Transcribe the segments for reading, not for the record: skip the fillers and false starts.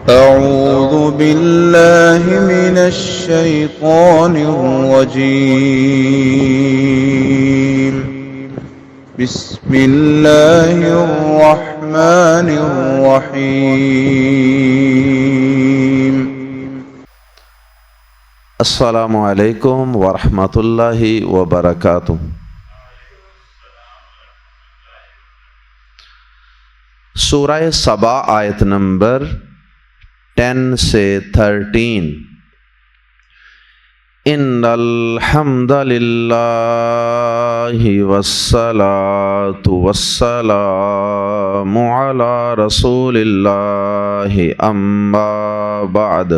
أعوذ بالله من الشيطان الرجيم. بسم الله الرحمن الرحيم. السلام علیکم ورحمۃ اللہ وبرکاتہ۔ سورہ سبا آیت نمبر 10 سے 13۔ ان الحمد للہ والصلاة والسلام علی رسول اللہ اما بعد۔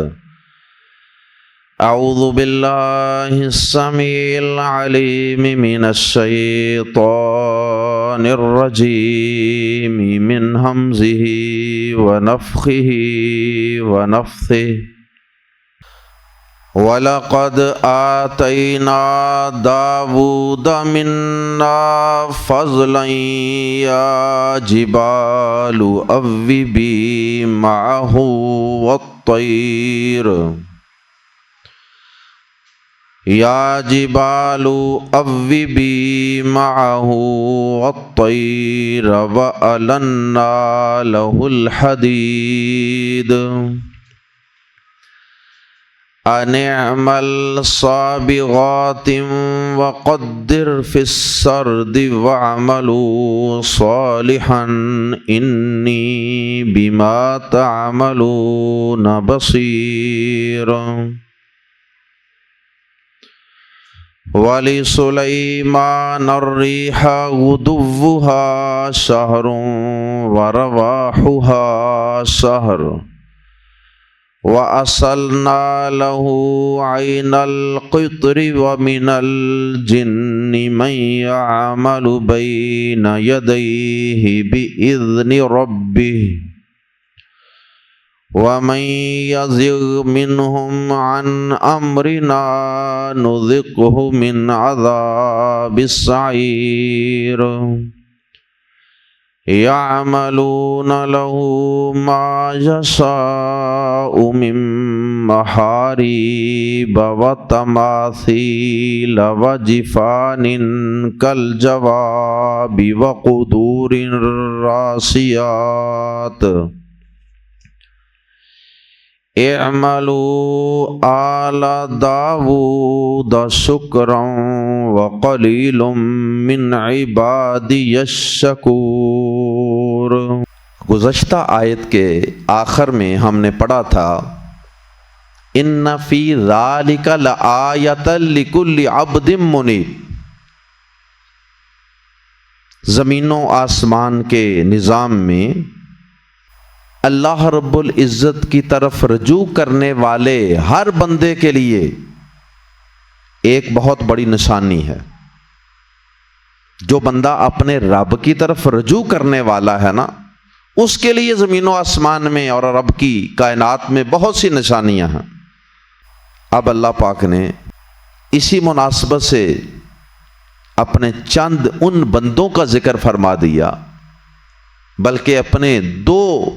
اعوذ باللہ السمیع العلیم من الشیطان الرجیم من ہمزہ ونفخہ ونفثہ۔ وَلَقَدْ آتَيْنَا دَاوُودَ مِنَّا فَضْلًا يَا جِبَالُ أَوِّبِي مَعَهُ وَالطَّيْرَ یا جبال اوبی معه والطیر وَأَلَنَّا لَهُ الْحَدِيدَ أَنِ اعْمَلْ صَابِغَاتٍ وَقَدِّرْ فِي السَّرْدِ وَاعْمَلُوا صَالِحًا إِنِّي بِمَا تَعْمَلُونَ بَصِيرٌ۔ وَلِسُلَيْمَانَ الرِّيحَ غُدُوُّهَا شَهْرٌ وَرَوَاحُهَا شَهْرٌ وَأَصَلْنَا لَهُ عَيْنَ الْقِطْرِ وَمِنَ الْجِنِّ مَنْ يَعْمَلُ بَيْنَ يَدَيْهِ بِإِذْنِ رَبِّهِ وَمَنْ يَزِغْ مِنْهُمْ عَنْ أَمْرِنَا نُذِقْهُ مِنْ عَذَابِ السَّعِيرِ۔ يَعْمَلُونَ لَهُ مَا يَشَاءُ مِنْ مَحَارِيبَ وَتَمَاثِيلَ وَجِفَانٍ كَالْجَوَابِ وَقُدُورٍ رَاسِيَاتٍ۔ اعملوا آل داود شکرا وقلیل من عبادی الشکور۔ گزشتہ آیت کے آخر میں ہم نے پڑھا تھا ان فی ذالک لآیۃ لکل عبد منیب۔ زمین و آسمان کے نظام میں اللہ رب العزت کی طرف رجوع کرنے والے ہر بندے کے لیے ایک بہت بڑی نشانی ہے۔ جو بندہ اپنے رب کی طرف رجوع کرنے والا ہے نا، اس کے لیے زمین و آسمان میں اور رب کی کائنات میں بہت سی نشانیاں ہیں۔ اب اللہ پاک نے اسی مناسبت سے اپنے چند ان بندوں کا ذکر فرما دیا، بلکہ اپنے دو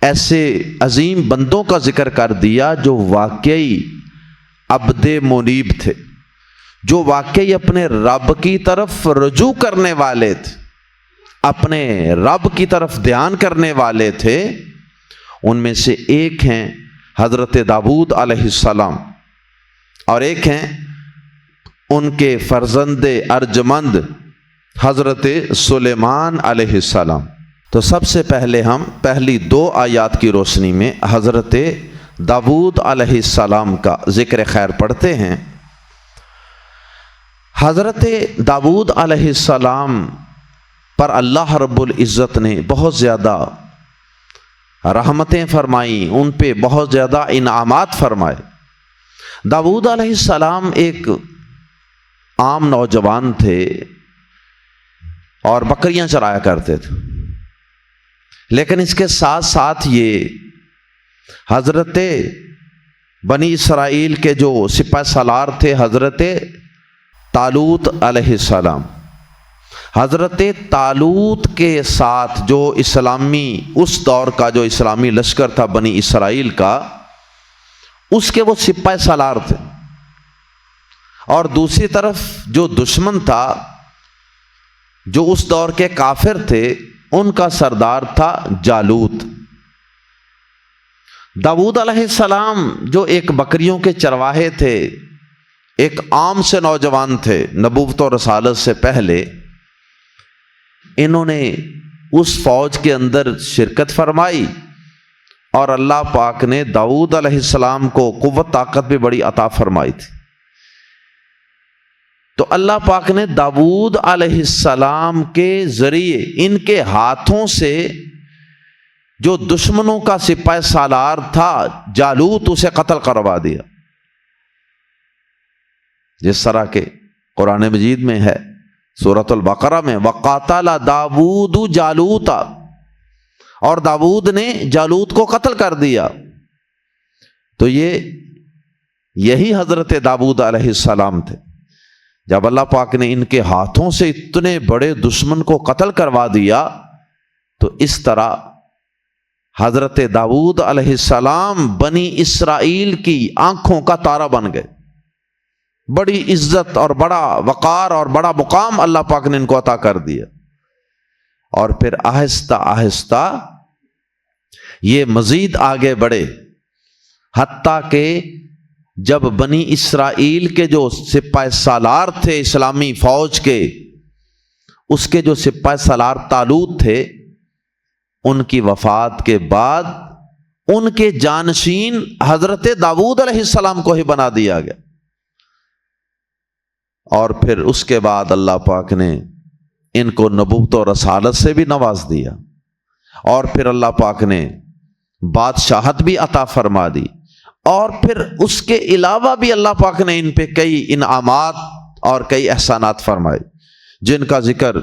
ایسے عظیم بندوں کا ذکر کر دیا جو واقعی عبد منیب تھے، جو واقعی اپنے رب کی طرف رجوع کرنے والے تھے، اپنے رب کی طرف دھیان کرنے والے تھے۔ ان میں سے ایک ہیں حضرت داؤد علیہ السلام، اور ایک ہیں ان کے فرزند ارجمند حضرت سلیمان علیہ السلام۔ تو سب سے پہلے ہم پہلی دو آیات کی روشنی میں حضرت داؤد علیہ السلام کا ذکر خیر پڑھتے ہیں۔ حضرت داؤد علیہ السلام پر اللہ رب العزت نے بہت زیادہ رحمتیں فرمائیں، ان پہ بہت زیادہ انعامات فرمائے۔ داؤد علیہ السلام ایک عام نوجوان تھے اور بکریاں چرایا کرتے تھے، لیکن اس کے ساتھ ساتھ یہ حضرت بنی اسرائیل کے جو سپہ سالار تھے حضرت طالوت علیہ السلام، حضرت طالوت کے ساتھ جو اسلامی اس دور کا جو اسلامی لشکر تھا بنی اسرائیل کا، اس کے وہ سپاہ سالار تھے، اور دوسری طرف جو دشمن تھا، جو اس دور کے کافر تھے، ان کا سردار تھا جالوت۔ داؤد علیہ السلام جو ایک بکریوں کے چرواہے تھے، ایک عام سے نوجوان تھے نبوت و رسالت سے پہلے، انہوں نے اس فوج کے اندر شرکت فرمائی، اور اللہ پاک نے داؤد علیہ السلام کو قوت طاقت بھی بڑی عطا فرمائی تھی۔ تو اللہ پاک نے داؤد علیہ السلام کے ذریعے ان کے ہاتھوں سے جو دشمنوں کا سپاہ سالار تھا جالوت، اسے قتل کروا دیا، جس طرح کہ قرآن مجید میں ہے سورۃ البقرہ میں وَقَاتَلَ دَاوُودُ جَالُوتَ، اور داؤد نے جالوت کو قتل کر دیا۔ تو یہی حضرت داؤد علیہ السلام تھے۔ جب اللہ پاک نے ان کے ہاتھوں سے اتنے بڑے دشمن کو قتل کروا دیا، تو اس طرح حضرت داؤد علیہ السلام بنی اسرائیل کی آنکھوں کا تارا بن گئے۔ بڑی عزت اور بڑا وقار اور بڑا مقام اللہ پاک نے ان کو عطا کر دیا، اور پھر آہستہ آہستہ یہ مزید آگے بڑھے، حتیٰ کہ جب بنی اسرائیل کے جو سپاہ سالار تھے اسلامی فوج کے، اس کے جو سپاہ سالار طالوت تھے، ان کی وفات کے بعد ان کے جانشین حضرت داؤد علیہ السلام کو ہی بنا دیا گیا، اور پھر اس کے بعد اللہ پاک نے ان کو نبوت و رسالت سے بھی نواز دیا، اور پھر اللہ پاک نے بادشاہت بھی عطا فرما دی، اور پھر اس کے علاوہ بھی اللہ پاک نے ان پہ کئی انعامات اور کئی احسانات فرمائے، جن کا ذکر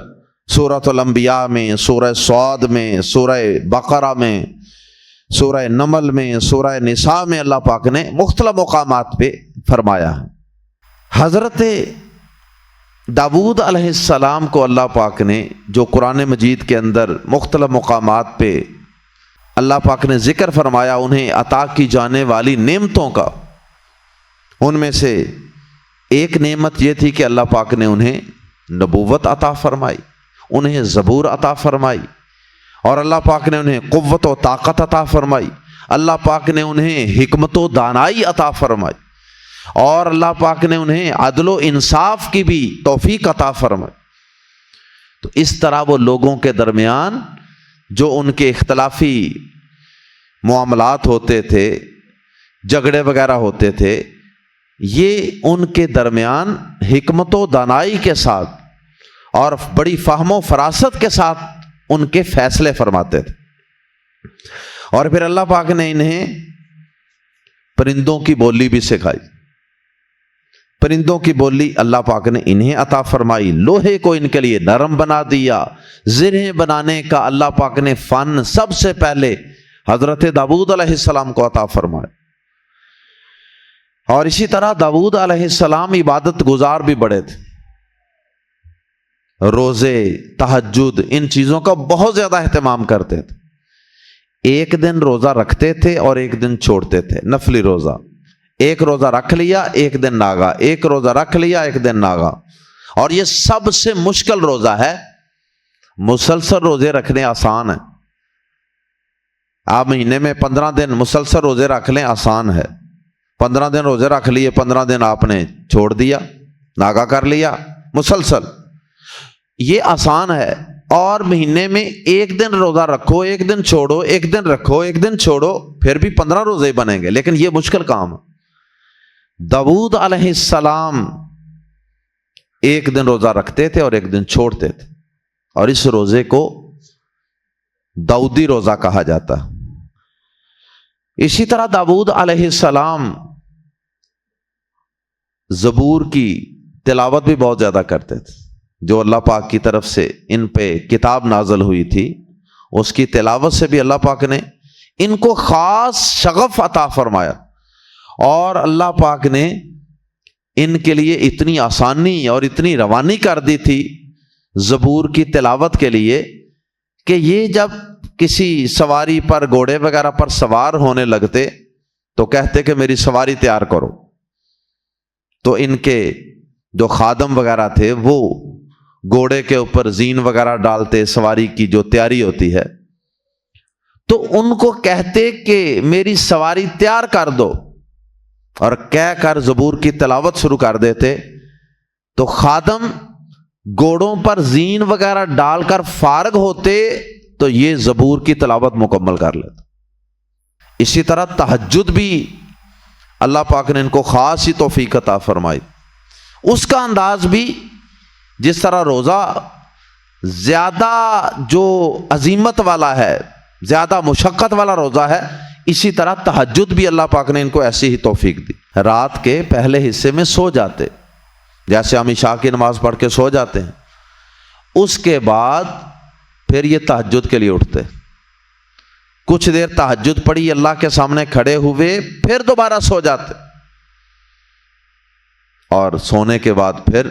سورۃ الانبیاء میں، سورہ صاد میں، سورہ بقرہ میں، سورہ نمل میں، سورہ نساء میں اللہ پاک نے مختلف مقامات پہ فرمایا ہے۔ حضرت داؤد علیہ السلام کو اللہ پاک نے جو قرآن مجید کے اندر مختلف مقامات پہ اللہ پاک نے ذکر فرمایا انہیں عطا کی جانے والی نعمتوں کا، ان میں سے ایک نعمت یہ تھی کہ اللہ پاک نے انہیں نبوت عطا فرمائی، انہیں زبور عطا فرمائی، اور اللہ پاک نے انہیں قوت و طاقت عطا فرمائی، اللہ پاک نے انہیں حکمت و دانائی عطا فرمائی، اور اللہ پاک نے انہیں عدل و انصاف کی بھی توفیق عطا فرمائی۔ تو اس طرح وہ لوگوں کے درمیان جو ان کے اختلافی معاملات ہوتے تھے، جھگڑے وغیرہ ہوتے تھے، یہ ان کے درمیان حکمت و دانائی کے ساتھ اور بڑی فہم و فراست کے ساتھ ان کے فیصلے فرماتے تھے۔ اور پھر اللہ پاک نے انہیں پرندوں کی بولی بھی سکھائی، پرندوں کی بولی اللہ پاک نے انہیں عطا فرمائی، لوہے کو ان کے لیے نرم بنا دیا، زرہیں بنانے کا اللہ پاک نے فن سب سے پہلے حضرت داؤد علیہ السلام کو عطا فرمایا۔ اور اسی طرح داؤد علیہ السلام عبادت گزار بھی بڑے تھے، روزے، تہجد، ان چیزوں کا بہت زیادہ اہتمام کرتے تھے۔ ایک دن روزہ رکھتے تھے اور ایک دن چھوڑتے تھے، نفلی روزہ، ایک روزہ رکھ لیا ایک دن ناگا، ایک روزہ رکھ لیا ایک دن ناگا۔ اور یہ سب سے مشکل روزہ ہے، مسلسل روزے رکھنے آسان ہے، آپ مہینے میں 15 دن مسلسل روزے رکھ لیں آسان ہے، 15 دن روزے رکھ لیے، 15 دن آپ نے چھوڑ دیا، ناگا کر لیا، مسلسل یہ آسان ہے۔ اور مہینے میں ایک دن روزہ رکھو، ایک دن چھوڑو، ایک دن رکھو، ایک دن چھوڑو، پھر بھی 15 روزے بنیں گے، لیکن یہ مشکل کام ہے۔ داؤد علیہ السلام ایک دن روزہ رکھتے تھے اور ایک دن چھوڑتے تھے، اور اس روزے کو داؤدی روزہ کہا جاتا ہے۔ اسی طرح داؤد علیہ السلام زبور کی تلاوت بھی بہت زیادہ کرتے تھے، جو اللہ پاک کی طرف سے ان پہ کتاب نازل ہوئی تھی، اس کی تلاوت سے بھی اللہ پاک نے ان کو خاص شغف عطا فرمایا، اور اللہ پاک نے ان کے لیے اتنی آسانی اور اتنی روانی کر دی تھی زبور کی تلاوت کے لیے کہ یہ جب کسی سواری پر گھوڑے وغیرہ پر سوار ہونے لگتے تو کہتے کہ میری سواری تیار کرو، تو ان کے جو خادم وغیرہ تھے وہ گھوڑے کے اوپر زین وغیرہ ڈالتے، سواری کی جو تیاری ہوتی ہے، تو ان کو کہتے کہ میری سواری تیار کر دو، اور کہہ کر زبور کی تلاوت شروع کر دیتے، تو خادم گھوڑوں پر زین وغیرہ ڈال کر فارغ ہوتے تو یہ زبور کی تلاوت مکمل کر لیتے۔ اسی طرح تہجد بھی اللہ پاک نے ان کو خاص ہی توفیق عطا فرمائی۔ اس کا انداز بھی جس طرح روزہ زیادہ جو عظیمت والا ہے، زیادہ مشقت والا روزہ ہے، اسی طرح تہجد بھی اللہ پاک نے ان کو ایسی ہی توفیق دی۔ رات کے پہلے حصے میں سو جاتے، جیسے ہم عشاء کی نماز پڑھ کے سو جاتے ہیں، اس کے بعد پھر یہ تہجد کے لیے اٹھتے، کچھ دیر تہجد پڑھی، اللہ کے سامنے کھڑے ہوئے، پھر دوبارہ سو جاتے، اور سونے کے بعد پھر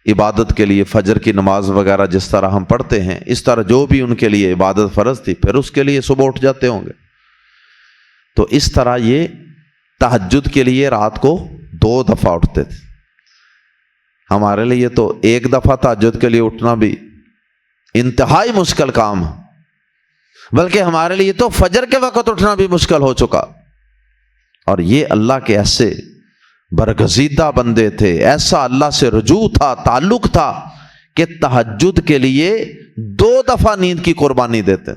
عبادت کے لیے فجر کی نماز وغیرہ جس طرح ہم پڑھتے ہیں، اس طرح جو بھی ان کے لیے عبادت فرض تھی پھر اس کے لیے صبح اٹھ جاتے ہوں گے۔ تو اس طرح یہ تہجد کے لیے رات کو 2 دفعہ اٹھتے تھے۔ ہمارے لیے تو 1 دفعہ تہجد کے لیے اٹھنا بھی انتہائی مشکل کام ہے، بلکہ ہمارے لیے تو فجر کے وقت اٹھنا بھی مشکل ہو چکا، اور یہ اللہ کے ایسے برگزیدہ بندے تھے، ایسا اللہ سے رجوع تھا، تعلق تھا کہ تہجد کے لیے 2 دفعہ نیند کی قربانی دیتے۔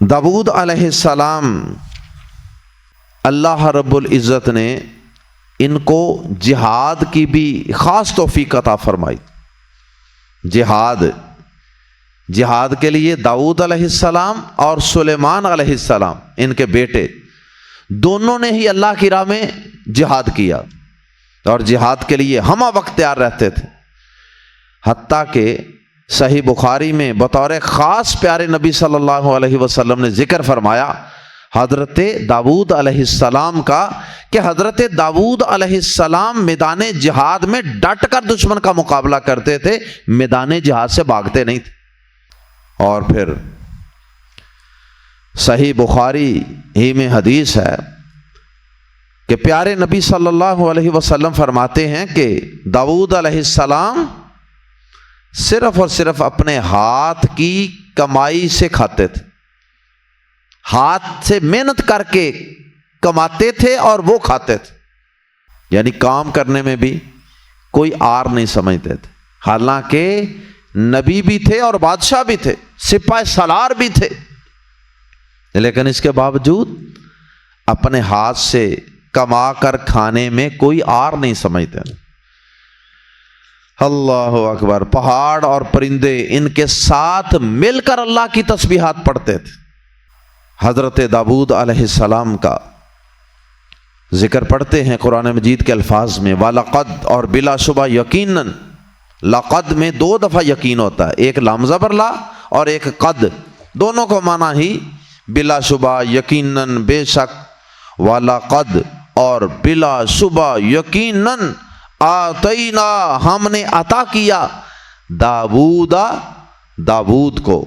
داؤد علیہ السلام، اللہ رب العزت نے ان کو جہاد کی بھی خاص توفیق عطا فرمائی۔ جہاد کے لیے داؤد علیہ السلام اور سلیمان علیہ السلام، ان کے بیٹے، دونوں نے ہی اللہ کی راہ میں جہاد کیا، اور جہاد کے لیے ہمہ وقت تیار رہتے تھے۔ حتیٰ کہ صحیح بخاری میں بطور خاص پیارے نبی صلی اللہ علیہ وسلم نے ذکر فرمایا حضرت داؤد علیہ السلام کا، کہ حضرت داؤد علیہ السلام میدان جہاد میں ڈٹ کر دشمن کا مقابلہ کرتے تھے، میدان جہاد سے بھاگتے نہیں تھے۔ اور پھر صحیح بخاری ہی میں حدیث ہے کہ پیارے نبی صلی اللہ علیہ وسلم فرماتے ہیں کہ داؤد علیہ السلام صرف اور صرف اپنے ہاتھ کی کمائی سے کھاتے تھے، ہاتھ سے محنت کر کے کماتے تھے اور وہ کھاتے تھے، یعنی کام کرنے میں بھی کوئی آر نہیں سمجھتے تھے، حالانکہ نبی بھی تھے اور بادشاہ بھی تھے، سپاہ سالار بھی تھے، لیکن اس کے باوجود اپنے ہاتھ سے کما کر کھانے میں کوئی آر نہیں سمجھتے۔ اللہ اکبر، پہاڑ اور پرندے ان کے ساتھ مل کر اللہ کی تسبیحات پڑھتے تھے۔ حضرت داؤد علیہ السلام کا ذکر پڑھتے ہیں قرآن مجید کے الفاظ میں، وَلَقَدْ، اور بلا شبہ یقیناً، لقد میں 2 دفعہ یقین ہوتا ہے، ایک لام زبر لا اور ایک قد، دونوں کو معنی ہی بلا شبہ، یقیناً، بے شک، وَلَقَدْ، اور بلا شبہ یقیناً، آتینا، ہم نے عطا کیا، داؤد کو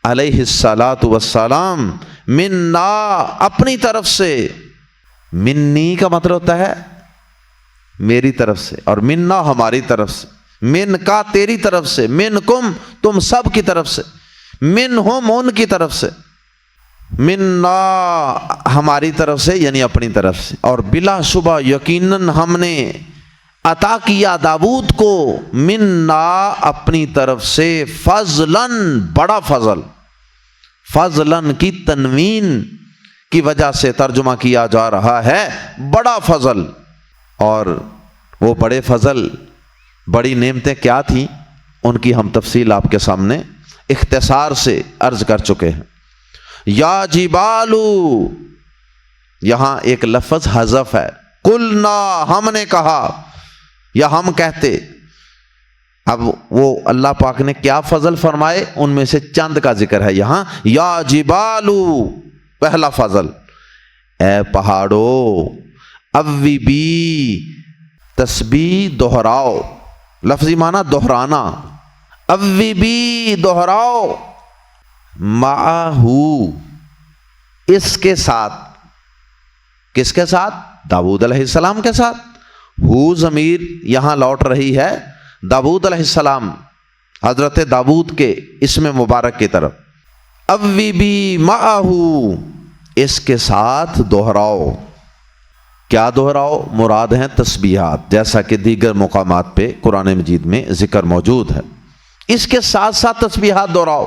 علیہ الصلاۃ والسلام، منا، اپنی طرف سے، منی کا مطلب ہوتا ہے میری طرف سے، اور منا ہماری طرف سے، من کا تیری طرف سے، من کم تم سب کی طرف سے، من ہم ان کی طرف سے، منا ہماری طرف سے یعنی اپنی طرف سے، اور بلا شبہ یقیناً ہم نے عطا کیا داؤد کو، منا اپنی طرف سے، فضلاً، بڑا فضل، فضلاً کی تنوین کی وجہ سے ترجمہ کیا جا رہا ہے بڑا فضل۔ اور وہ بڑے فضل، بڑی نعمتیں کیا تھیں، ان کی ہم تفصیل آپ کے سامنے اختصار سے عرض کر چکے ہیں۔ یا جبالو، یہاں ایک لفظ حذف ہے، قلنا، ہم نے کہا یا ہم کہتے۔ اب وہ اللہ پاک نے کیا فضل فرمائے، ان میں سے چند کا ذکر ہے یہاں۔ یا جبالو، پہلا فضل، اے پہاڑو، اوبی، تسبیح دہراؤ، لفظی معنی دہرانا، اوبی دہراؤ، معہو اس کے ساتھ، کس کے ساتھ؟ داؤد علیہ السلام کے ساتھ۔ ہو ضمیر یہاں لوٹ رہی ہے داؤد علیہ السلام، حضرت داؤد کے اسم مبارک کی طرف۔ اوبی معہو اس کے ساتھ دہراؤ، کیا دہراؤ؟ مراد ہیں تسبیحات، جیسا کہ دیگر مقامات پہ قرآن مجید میں ذکر موجود ہے۔ اس کے ساتھ ساتھ تسبیحات دہراؤ،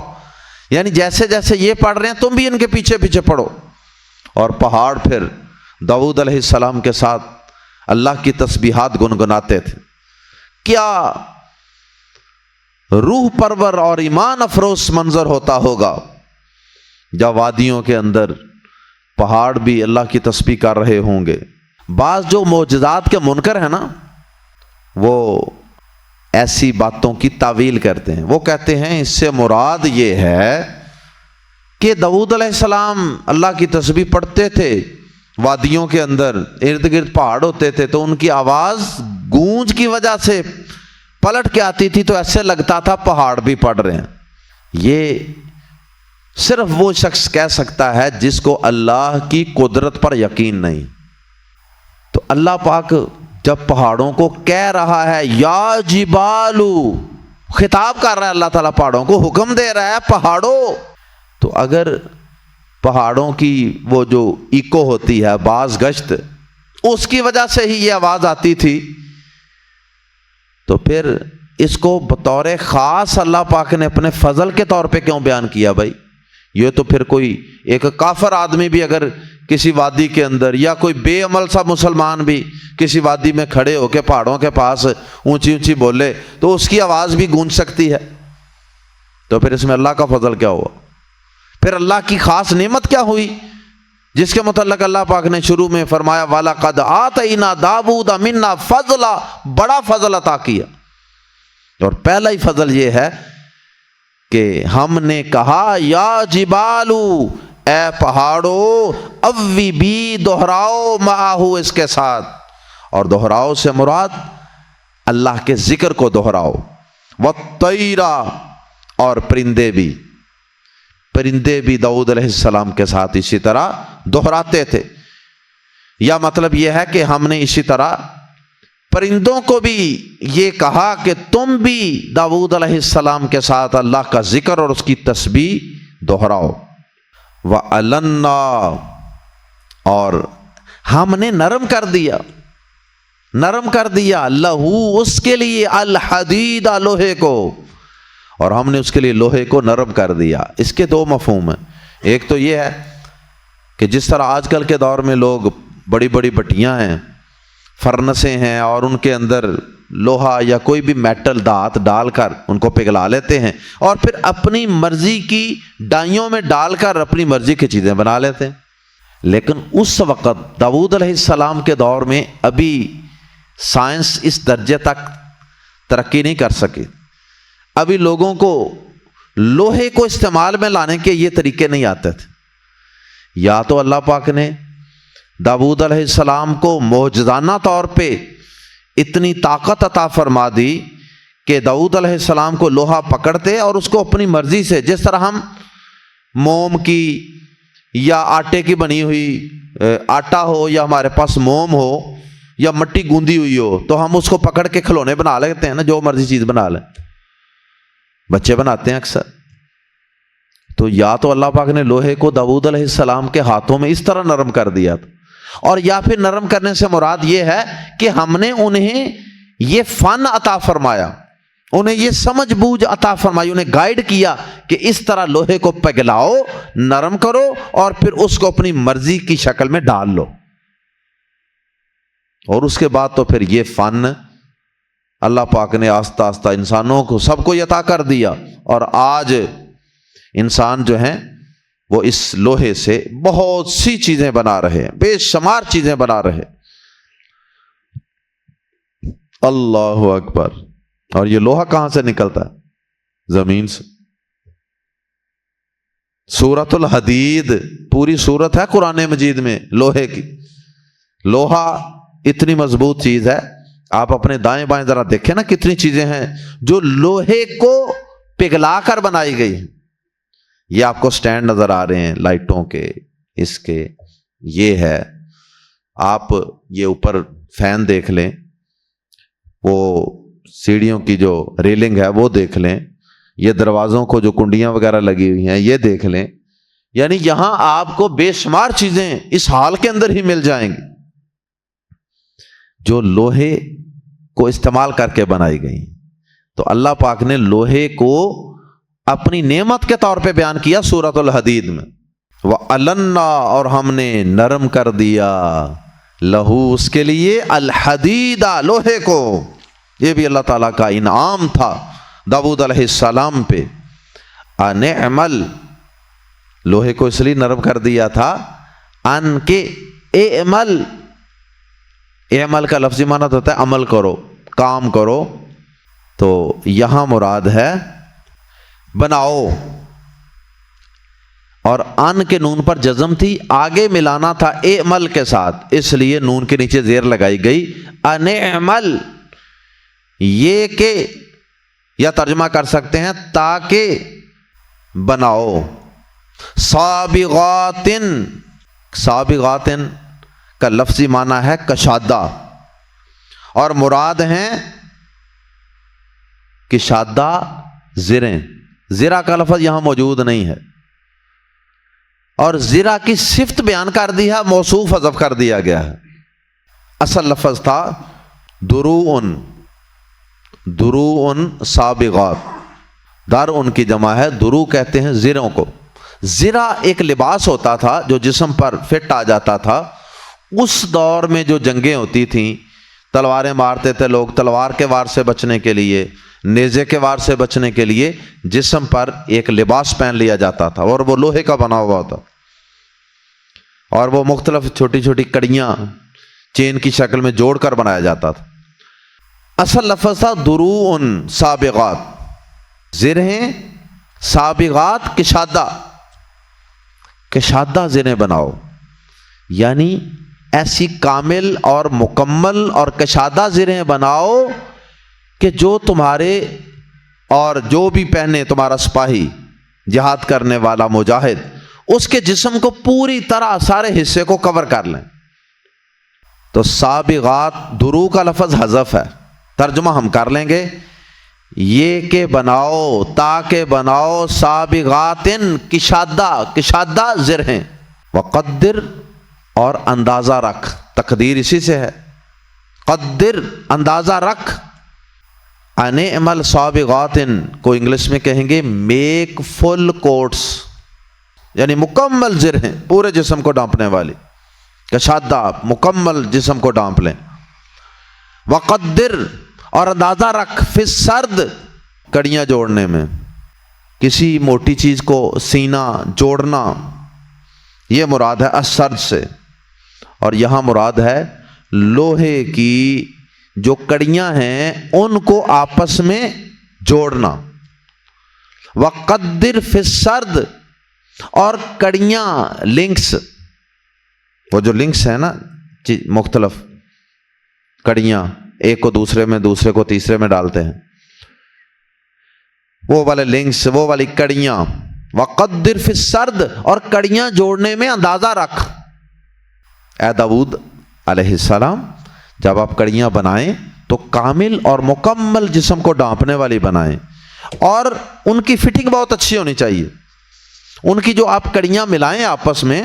یعنی جیسے جیسے یہ پڑھ رہے ہیں تم بھی ان کے پیچھے پیچھے پڑھو۔ اور پہاڑ پھر داؤد علیہ السلام کے ساتھ اللہ کی تسبیحات گنگناتے تھے۔ کیا روح پرور اور ایمان افروز منظر ہوتا ہوگا جب وادیوں کے اندر پہاڑ بھی اللہ کی تسبیح کر رہے ہوں گے۔ بعض جو معجزات کے منکر ہیں نا، وہ ایسی باتوں کی تعویل کرتے ہیں، وہ کہتے ہیں اس سے مراد یہ ہے کہ داؤد علیہ السلام اللہ کی تسبیح پڑھتے تھے، وادیوں کے اندر ارد گرد پہاڑ ہوتے تھے تو ان کی آواز گونج کی وجہ سے پلٹ کے آتی تھی تو ایسے لگتا تھا پہاڑ بھی پڑھ رہے ہیں۔ یہ صرف وہ شخص کہہ سکتا ہے جس کو اللہ کی قدرت پر یقین نہیں۔ تو اللہ پاک جب پہاڑوں کو کہہ رہا ہے یا جبالو، خطاب کر رہا ہے اللہ تعالیٰ، پہاڑوں کو حکم دے رہا ہے پہاڑوں، تو اگر پہاڑوں کی وہ جو ایکو ہوتی ہے باز گشت، اس کی وجہ سے ہی یہ آواز آتی تھی، تو پھر اس کو بطور خاص اللہ پاک نے اپنے فضل کے طور پہ کیوں بیان کیا بھائی؟ یہ تو پھر کوئی ایک کافر آدمی بھی اگر کسی وادی کے اندر، یا کوئی بے عمل سا مسلمان بھی کسی وادی میں کھڑے ہو کے پہاڑوں کے پاس اونچی اونچی بولے تو اس کی آواز بھی گونج سکتی ہے، تو پھر اس میں اللہ کا فضل کیا ہوا؟ پھر اللہ کی خاص نعمت کیا ہوئی جس کے متعلق اللہ پاک نے شروع میں فرمایا وَلَقَدْ آتَيْنَا دَاوُودَ مِنَّا فَضْلًا، بڑا فضل عطا کیا۔ اور پہلا ہی فضل یہ ہے کہ ہم نے کہا یا جبالو، اے پہاڑو، اوبی دہراؤ، معہو اس کے ساتھ، اور دہراؤ سے مراد اللہ کے ذکر کو دہراؤ، وَالطَّيْرَ اور پرندے بھی داؤد علیہ السلام کے ساتھ اسی طرح دہراتے تھے۔ یا مطلب یہ ہے کہ ہم نے اسی طرح پرندوں کو بھی یہ کہا کہ تم بھی داؤد علیہ السلام کے ساتھ اللہ کا ذکر اور اس کی تسبیح دہراؤ۔ وَأَلَنَّا اور ہم نے نرم کر دیا لہو اس کے لیے الحدید لوہے کو، اور ہم نے اس کے لیے لوہے کو نرم کر دیا۔ اس کے دو مفہوم ہیں، ایک تو یہ ہے کہ جس طرح آج کل کے دور میں لوگ بڑی بڑی بٹیاں ہیں، فرنسیں ہیں، اور ان کے اندر لوہا یا کوئی بھی میٹل دھات ڈال کر ان کو پگھلا لیتے ہیں اور پھر اپنی مرضی کی ڈائیوں میں ڈال کر اپنی مرضی کی چیزیں بنا لیتے ہیں۔ لیکن اس وقت داؤد علیہ السلام کے دور میں ابھی سائنس اس درجے تک ترقی نہیں کر سکی، ابھی لوگوں کو لوہے کو استعمال میں لانے کے یہ طریقے نہیں آتے تھے۔ یا تو اللہ پاک نے داؤد علیہ السلام کو معجزانہ طور پہ اتنی طاقت عطا فرما دی کہ داؤد علیہ السلام کو لوہا پکڑتے اور اس کو اپنی مرضی سے، جس طرح ہم موم کی یا آٹے کی بنی ہوئی آٹا ہو یا ہمارے پاس موم ہو یا مٹی گوندی ہوئی ہو تو ہم اس کو پکڑ کے کھلونے بنا لیتے ہیں نا، جو مرضی چیز بنا لیں، بچے بناتے ہیں اکثر۔ تو یا تو اللہ پاک نے لوہے کو داؤد علیہ السلام کے ہاتھوں میں اس طرح نرم کر دیا تھا، اور یا پھر نرم کرنے سے مراد یہ ہے کہ ہم نے انہیں یہ فن عطا فرمایا، انہیں یہ سمجھ بوجھ عطا فرمائی، انہیں گائیڈ کیا کہ اس طرح لوہے کو پگھلاؤ، نرم کرو، اور پھر اس کو اپنی مرضی کی شکل میں ڈال لو۔ اور اس کے بعد تو پھر یہ فن اللہ پاک نے آہستہ آہستہ انسانوں کو سب کو عطا کر دیا، اور آج انسان جو ہیں وہ اس لوہے سے بہت سی چیزیں بنا رہے ہیں، بے شمار چیزیں بنا رہے۔ اللہ اکبر۔ اور یہ لوہا کہاں سے نکلتا ہے؟ زمین سے۔ سورۃ الحدید پوری سورت ہے قرآن مجید میں لوہے کی۔ لوہا اتنی مضبوط چیز ہے، آپ اپنے دائیں بائیں ذرا دیکھیں نا کتنی چیزیں ہیں جو لوہے کو پگھلا کر بنائی گئی ہیں. یہ آپ کو سٹینڈ نظر آ رہے ہیں لائٹوں کے، اس کے، یہ ہے. آپ یہ اوپر فین دیکھ لیں، وہ سیڑھیوں کی جو ریلنگ ہے وہ دیکھ لیں، یہ دروازوں کو جو کنڈیاں وغیرہ لگی ہوئی ہیں یہ دیکھ لیں. یعنی یہاں آپ کو بے شمار چیزیں اس حال کے اندر ہی مل جائیں گی جو لوہے کو استعمال کر کے بنائی گئی. تو اللہ پاک نے لوہے کو اپنی نعمت کے طور پہ بیان کیا سورۃ الحدید میں. وَأَلَنَّا، اور ہم نے نرم کر دیا، لہو، اس کے لیے، الحدید، لوہے کو. یہ بھی اللہ تعالیٰ کا انعام تھا داؤد علیہ السلام پہ. انعمل، لوہے کو اس لیے نرم کر دیا تھا ان کے اعمل. اعمل کا لفظی معنی ہوتا ہے عمل کرو، کام کرو. تو یہاں مراد ہے بناؤ، اور ان کے نون پر جزم تھی، آگے ملانا تھا اعمل کے ساتھ، اس لیے نون کے نیچے زیر لگائی گئی. انعمل، یہ کہ، یا ترجمہ کر سکتے ہیں تاکہ بناؤ. سابغاتن، سابغاتن کا لفظی معنی ہے کشادہ، اور مراد ہیں کشادہ زریں. زرہ کا لفظ یہاں موجود نہیں ہے، اور زرہ کی صفت بیان کر دی ہے، موصوف حذف کر دیا گیا ہے. اصل لفظ تھا دروعن، دروعن سابغات. در ان کی جمع ہے، درو کہتے ہیں زروں کو. زرہ ایک لباس ہوتا تھا جو جسم پر فٹ آ جاتا تھا. اس دور میں جو جنگیں ہوتی تھیں، تلواریں مارتے تھے لوگ، تلوار کے وار سے بچنے کے لیے، نیزے کے وار سے بچنے کے لیے جسم پر ایک لباس پہن لیا جاتا تھا، اور وہ لوہے کا بنا ہوا ہوتا، اور وہ مختلف چھوٹی چھوٹی کڑیاں چین کی شکل میں جوڑ کر بنایا جاتا تھا. اصل لفظ تھا دروعن سابغات، زرہیں سابغات، کشادہ، کشادہ زریں بناؤ. یعنی ایسی کامل اور مکمل اور کشادہ زریں بناؤ کہ جو تمہارے اور جو بھی پہنے تمہارا سپاہی، جہاد کرنے والا مجاہد، اس کے جسم کو پوری طرح سارے حصے کو کور کر لیں. تو سابغات، درو کا لفظ حذف ہے، ترجمہ ہم کر لیں گے یہ کہ بناؤ، تاکہ بناؤ، سابغاتن، کشادہ، کشادہ زرہیں. وقدر، اور اندازہ رکھ، تقدیر اسی سے ہے، قدر، اندازہ رکھ. انعمل سابغاتن کو انگلش میں کہیں گے میک فل کوٹس، یعنی مکمل زرہیں، پورے جسم کو ڈانپنے والی. کشادہ، مکمل جسم کو ڈانپ لیں. وقدر، اور اندازہ رکھ، فی السرد، کڑیاں جوڑنے میں، کسی موٹی چیز کو سینا جوڑنا، یہ مراد ہے السرد سے. اور یہاں مراد ہے لوہے کی جو کڑیاں ہیں ان کو آپس میں جوڑنا. وقدر فی السرد، اور کڑیاں، لنکس، وہ جو لنکس ہیں نا مختلف کڑیاں، ایک کو دوسرے میں، دوسرے کو تیسرے میں ڈالتے ہیں، وہ والے لنکس، وہ والی کڑیاں. وقدر فی السرد، اور کڑیاں جوڑنے میں اندازہ رکھ. اے داؤد علیہ السلام، جب آپ کڑیاں بنائیں تو کامل اور مکمل جسم کو ڈانپنے والی بنائیں، اور ان کی فٹنگ بہت اچھی ہونی چاہیے. ان کی جو آپ کڑیاں ملائیں آپس میں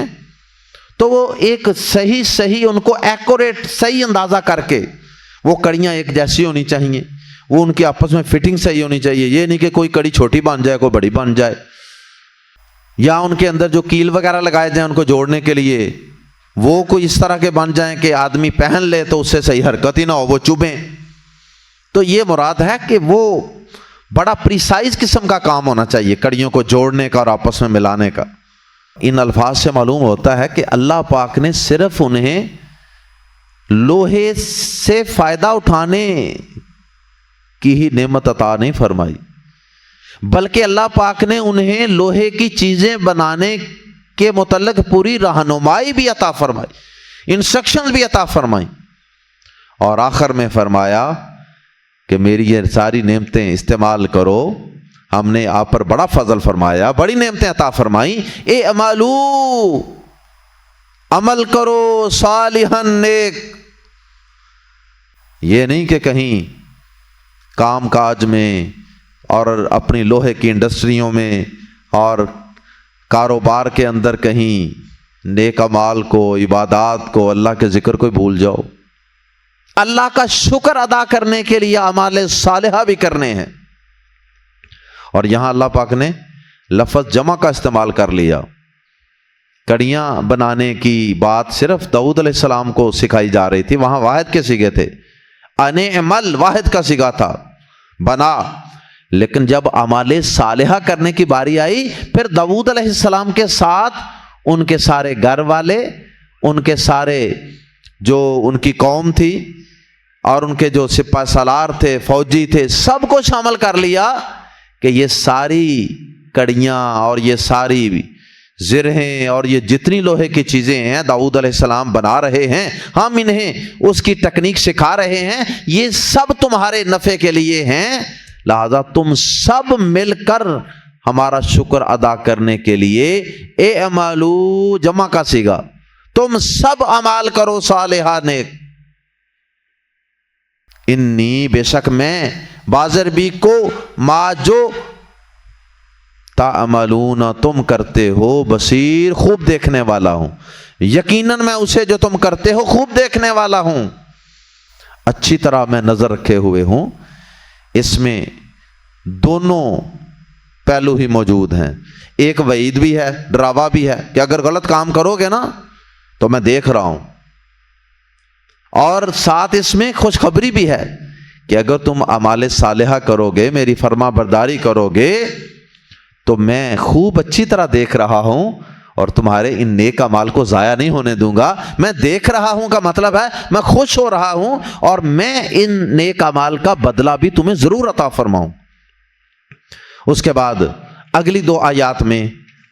تو وہ ایک صحیح ان کو ایکوریٹ، صحیح اندازہ کر کے وہ کڑیاں ایک جیسی ہونی چاہیے، وہ ان کی آپس میں فٹنگ صحیح ہونی چاہیے. یہ نہیں کہ کوئی کڑی چھوٹی بن جائے، کوئی بڑی بن جائے، یا ان کے اندر جو کیل وغیرہ لگائے جائیں ان کو جوڑنے کے لیے وہ کوئی اس طرح کے بن جائیں کہ آدمی پہن لے تو اس سے صحیح حرکت ہی نہ ہو، وہ چبھیں. تو یہ مراد ہے کہ وہ بڑا پریسائز قسم کا کام ہونا چاہیے کڑیوں کو جوڑنے کا اور آپس میں ملانے کا. ان الفاظ سے معلوم ہوتا ہے کہ اللہ پاک نے صرف انہیں لوہے سے فائدہ اٹھانے کی ہی نعمت عطا نہیں فرمائی، بلکہ اللہ پاک نے انہیں لوہے کی چیزیں بنانے کے متعلق پوری رہنمائی بھی عطا فرمائی، انسٹرکشن بھی عطا فرمائی. اور آخر میں فرمایا کہ میری یہ ساری نعمتیں استعمال کرو، ہم نے آپ پر بڑا فضل فرمایا، بڑی نعمتیں عطا فرمائیں، اعملو، عمل کرو، صالحاً، نیک۔ یہ نہیں کہ کہیں کام کاج میں اور اپنی لوہے کی انڈسٹریوں میں اور کاروبار کے اندر کہیں نیک اعمال کو، عبادات کو، اللہ کے ذکر کو بھول جاؤ۔ اللہ کا شکر ادا کرنے کے لیے اعمال صالحہ بھی کرنے ہیں۔ اور یہاں اللہ پاک نے لفظ جمع کا استعمال کر لیا۔ کڑیاں بنانے کی بات صرف داؤد علیہ السلام کو سکھائی جا رہی تھی، وہاں واحد کے صیغے تھے، انعمل واحد کا صیغہ تھا، بنا۔ لیکن جب اعمال صالحہ کرنے کی باری آئی، پھر داؤد علیہ السلام کے ساتھ ان کے سارے گھر والے، ان کے سارے جو ان کی قوم تھی اور ان کے جو سپہ سالار تھے، فوجی تھے، سب کو شامل کر لیا کہ یہ ساری کڑیاں اور یہ ساری زرہیں اور یہ جتنی لوہے کی چیزیں ہیں داؤد علیہ السلام بنا رہے ہیں، ہم انہیں اس کی ٹیکنیک سکھا رہے ہیں، یہ سب تمہارے نفع کے لیے ہیں، لہذا تم سب مل کر ہمارا شکر ادا کرنے کے لیے اعملوا جمع کا صیغہ، تم سب اعمال کرو صالحہ، نیک۔ انی، بے شک میں، بازر بھی کو، ما جو تعملون تم کرتے ہو، بصیر خوب دیکھنے والا ہوں، یقیناً میں اسے جو تم کرتے ہو خوب دیکھنے والا ہوں، اچھی طرح میں نظر رکھے ہوئے ہوں۔ اس میں دونوں پہلو ہی موجود ہیں، ایک وعید بھی ہے، ڈراوا بھی ہے کہ اگر غلط کام کرو گے نا تو میں دیکھ رہا ہوں، اور ساتھ اس میں خوشخبری بھی ہے کہ اگر تم اعمال صالحہ کرو گے، میری فرما برداری کرو گے تو میں خوب اچھی طرح دیکھ رہا ہوں اور تمہارے ان نیک اعمال کو ضائع نہیں ہونے دوں گا۔ میں دیکھ رہا ہوں کا مطلب ہے میں خوش ہو رہا ہوں اور میں ان نیک اعمال کا بدلہ بھی تمہیں ضرور عطا فرماؤں۔ اس کے بعد اگلی 2 آیات میں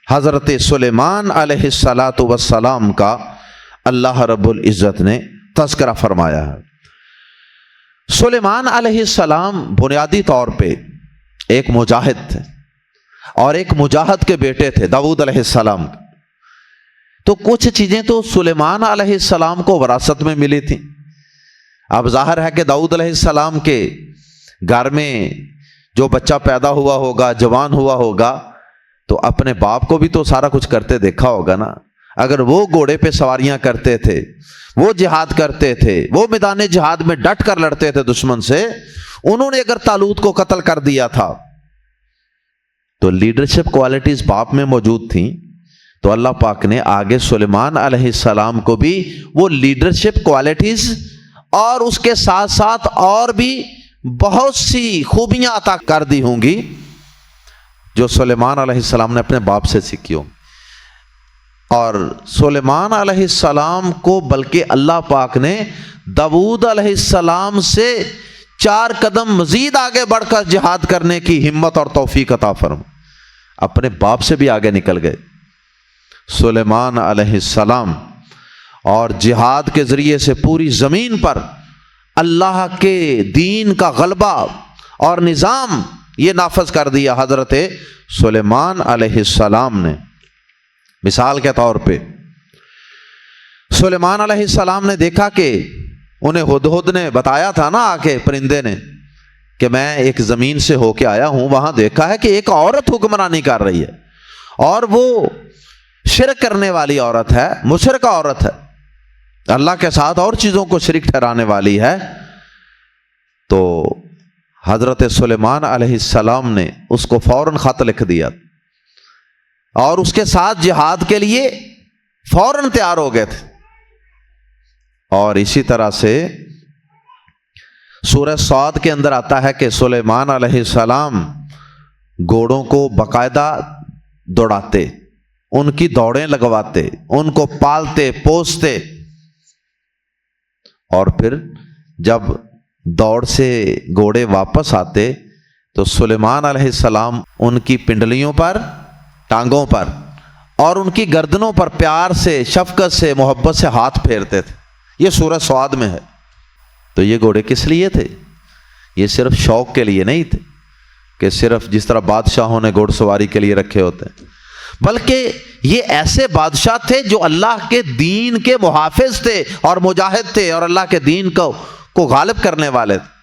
حضرت سلیمان علیہ السلام کا اللہ رب العزت نے تذکرہ فرمایا ہے۔ سلیمان علیہ السلام بنیادی طور پہ ایک مجاہد تھے اور ایک مجاہد کے بیٹے تھے داؤد علیہ السلام۔ تو کچھ چیزیں تو سلیمان علیہ السلام کو وراثت میں ملی تھیں۔ اب ظاہر ہے کہ داؤد علیہ السلام کے گھر میں جو بچہ پیدا ہوا ہوگا، جوان ہوا ہوگا، تو اپنے باپ کو بھی تو سارا کچھ کرتے دیکھا ہوگا نا۔ اگر وہ گھوڑے پہ سواریاں کرتے تھے، وہ جہاد کرتے تھے، وہ میدان جہاد میں ڈٹ کر لڑتے تھے دشمن سے، انہوں نے اگر طالوت کو قتل کر دیا تھا تو لیڈرشپ کوالٹیز باپ میں موجود تھیں، تو اللہ پاک نے آگے سلیمان علیہ السلام کو بھی وہ لیڈرشپ کوالٹیز اور اس کے ساتھ ساتھ اور بھی بہت سی خوبیاں عطا کر دی ہوں گی جو سلیمان علیہ السلام نے اپنے باپ سے سیکھی ہوں۔ اور سلیمان علیہ السلام کو بلکہ اللہ پاک نے داؤد علیہ السلام سے 4 قدم مزید آگے بڑھ کر جہاد کرنے کی ہمت اور توفیق عطا فرما، اپنے باپ سے بھی آگے نکل گئے سلیمان علیہ السلام، اور جہاد کے ذریعے سے پوری زمین پر اللہ کے دین کا غلبہ اور نظام یہ نافذ کر دیا حضرت سلیمان علیہ السلام نے۔ مثال کے طور پہ سلیمان علیہ السلام نے دیکھا کہ انہیں ہدہد نے بتایا تھا نا، آ کے پرندے نے، کہ میں ایک زمین سے ہو کے آیا ہوں، وہاں دیکھا ہے کہ ایک عورت حکمرانی کر رہی ہے اور وہ شرک کرنے والی عورت ہے، مشرکہ عورت ہے، اللہ کے ساتھ اور چیزوں کو شریک ٹھہرانے والی ہے۔ تو حضرت سلیمان علیہ السلام نے اس کو فوراً خط لکھ دیا اور اس کے ساتھ جہاد کے لیے فوراً تیار ہو گئے تھے۔ اور اسی طرح سے سورہ صاد کے اندر آتا ہے کہ سلیمان علیہ السلام گھوڑوں کو باقاعدہ دوڑاتے، ان کی دوڑیں لگواتے، ان کو پالتے پوستے، اور پھر جب دوڑ سے گھوڑے واپس آتے تو سلیمان علیہ السلام ان کی پنڈلیوں پر، ٹانگوں پر اور ان کی گردنوں پر پیار سے، شفقت سے، محبت سے ہاتھ پھیرتے تھے۔ یہ سورہ صاد میں ہے۔ تو یہ گھوڑے کس لیے تھے؟ یہ صرف شوق کے لیے نہیں تھے کہ صرف جس طرح بادشاہوں نے گھوڑ سواری کے لیے رکھے ہوتے ہیں، بلکہ یہ ایسے بادشاہ تھے جو اللہ کے دین کے محافظ تھے اور مجاہد تھے اور اللہ کے دین کو غالب کرنے والے تھے۔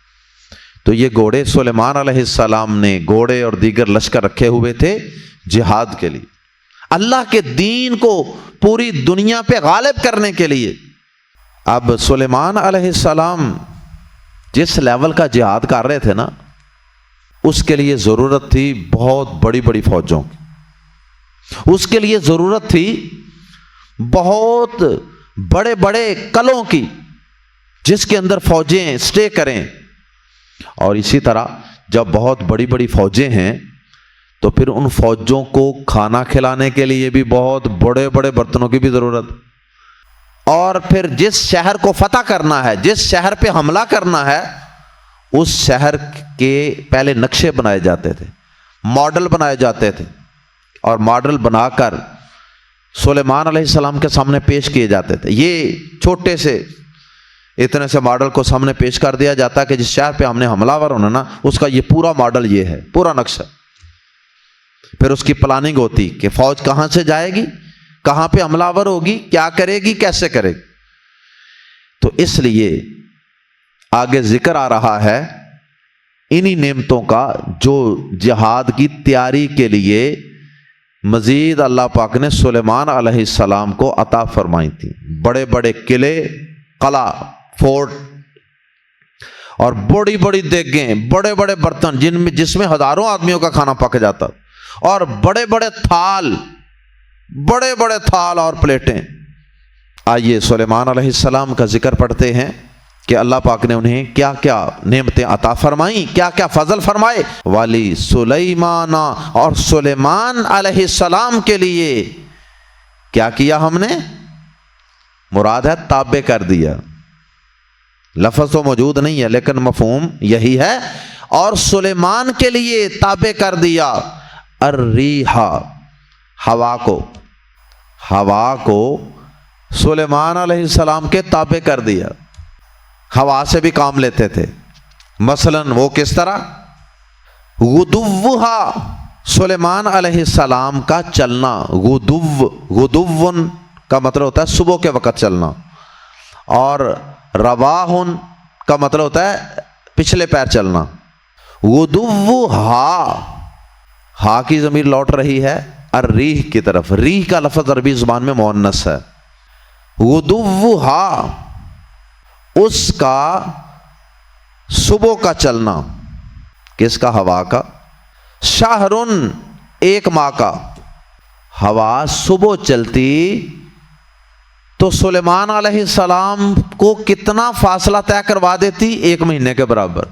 تو یہ گھوڑے سلیمان علیہ السلام نے گھوڑے اور دیگر لشکر رکھے ہوئے تھے جہاد کے لیے، اللہ کے دین کو پوری دنیا پہ غالب کرنے کے لیے۔ اب سلیمان علیہ السلام جس لیول کا جہاد کر رہے تھے نا، اس کے لیے ضرورت تھی بہت بڑی بڑی فوجوں کی، اس کے لیے ضرورت تھی بہت بڑے بڑے قلعوں کی جس کے اندر فوجیں سٹے کریں، اور اسی طرح جب بہت بڑی بڑی فوجیں ہیں تو پھر ان فوجوں کو کھانا کھلانے کے لیے بھی بہت بڑے بڑے برتنوں کی بھی ضرورت، اور پھر جس شہر کو فتح کرنا ہے، جس شہر پہ حملہ کرنا ہے، اس شہر کے پہلے نقشے بنائے جاتے تھے، ماڈل بنائے جاتے تھے، اور ماڈل بنا کر سلیمان علیہ السلام کے سامنے پیش کیے جاتے تھے۔ یہ چھوٹے سے اتنے سے ماڈل کو سامنے پیش کر دیا جاتا کہ جس شہر پہ ہم نے حملہ ور ہونا نا، اس کا یہ پورا ماڈل یہ ہے، پورا نقشہ۔ پھر اس کی پلاننگ ہوتی کہ فوج کہاں سے جائے گی، کہاں پہ حملہ ور ہوگی، کیا کرے گی، کیسے کرے گی۔ تو اس لیے آگے ذکر آ رہا ہے انہی نعمتوں کا جو جہاد کی تیاری کے لیے مزید اللہ پاک نے سلیمان علیہ السلام کو عطا فرمائی تھی۔ بڑے بڑے قلعے، قلعہ، فورٹ، اور بڑی بڑی دیگیں، بڑے بڑے برتن جس میں ہزاروں آدمیوں کا کھانا پک جاتا، اور بڑے بڑے تھال اور پلیٹیں۔ آئیے سلیمان علیہ السلام کا ذکر پڑھتے ہیں کہ اللہ پاک نے انہیں کیا کیا نعمتیں عطا فرمائیں، کیا کیا فضل فرمائے۔ والی سلیمان، اور سلیمان علیہ السلام کے لیے کیا کیا ہم نے؟ مراد ہے تابع کر دیا، لفظ تو موجود نہیں ہے لیکن مفہوم یہی ہے۔ اور سلیمان کے لیے تابع کر دیا الریح، ہوا کو سلیمان علیہ السلام کے تابع کر دیا۔ ہوا سے بھی کام لیتے تھے، مثلا وہ کس طرح؟ غدوہا، سلیمان علیہ السلام کا چلنا، غدون کا مطلب ہوتا ہے صبح کے وقت چلنا، اور رواہن کا مطلب ہوتا ہے پچھلے پیر چلنا۔ غدوہا، ہا کی ضمیر لوٹ رہی ہے الریح کی طرف، ریح کا لفظ عربی زبان میں مؤنث ہے۔ غدوہا، اس کا صبح کا چلنا، کس کا؟ ہوا کا۔ شہرن، ایک ماہ کا۔ ہوا صبح چلتی تو سلیمان علیہ السلام کو کتنا فاصلہ طے کروا دیتی؟ 1 مہینے کے برابر۔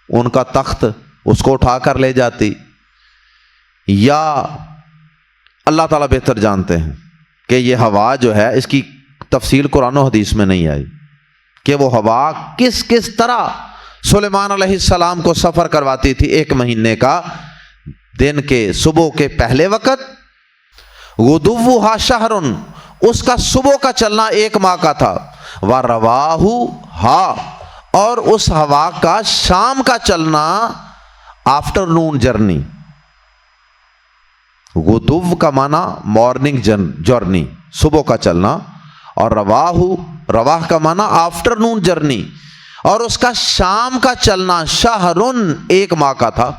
ان کا تخت اس کو اٹھا کر لے جاتی، یا اللہ تعالیٰ بہتر جانتے ہیں کہ یہ ہوا جو ہے اس کی تفصیل قرآن و حدیث میں نہیں آئی کہ وہ ہوا کس طرح سلیمان علیہ السلام کو سفر کرواتی تھی 1 مہینے کا، دن کے صبح کے پہلے وقت۔ غدوہا شہرن، اس کا صبح کا چلنا 1 ماہ کا تھا۔ وَرَوَاهُ، اور اس ہوا کا شام کا چلنا آفٹر نون جرنی۔ غدو کا معنی مارننگ جرنی، صبح کا چلنا، اور رواہ کا معنی آفٹر نون جرنی، اور اس کا شام کا چلنا شہرن، 1 ماہ کا تھا۔